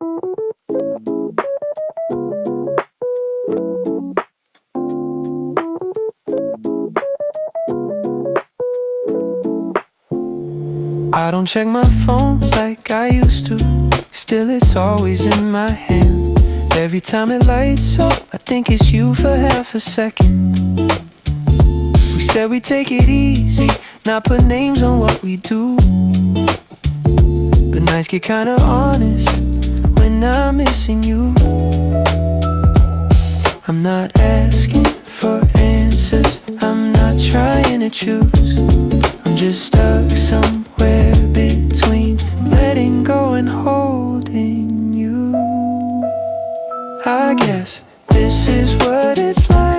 I don't check my phone like I used to. Still it's always in my hand. Every time it lights up, I think it's you for half a second. We said we'd take it easy, not put names on what we do. But nights get kinda honest when I'm missing you. I'm not asking for answers, I'm not trying to choose. I'm just stuck somewhere between letting go and holding you. I guess this is what it's like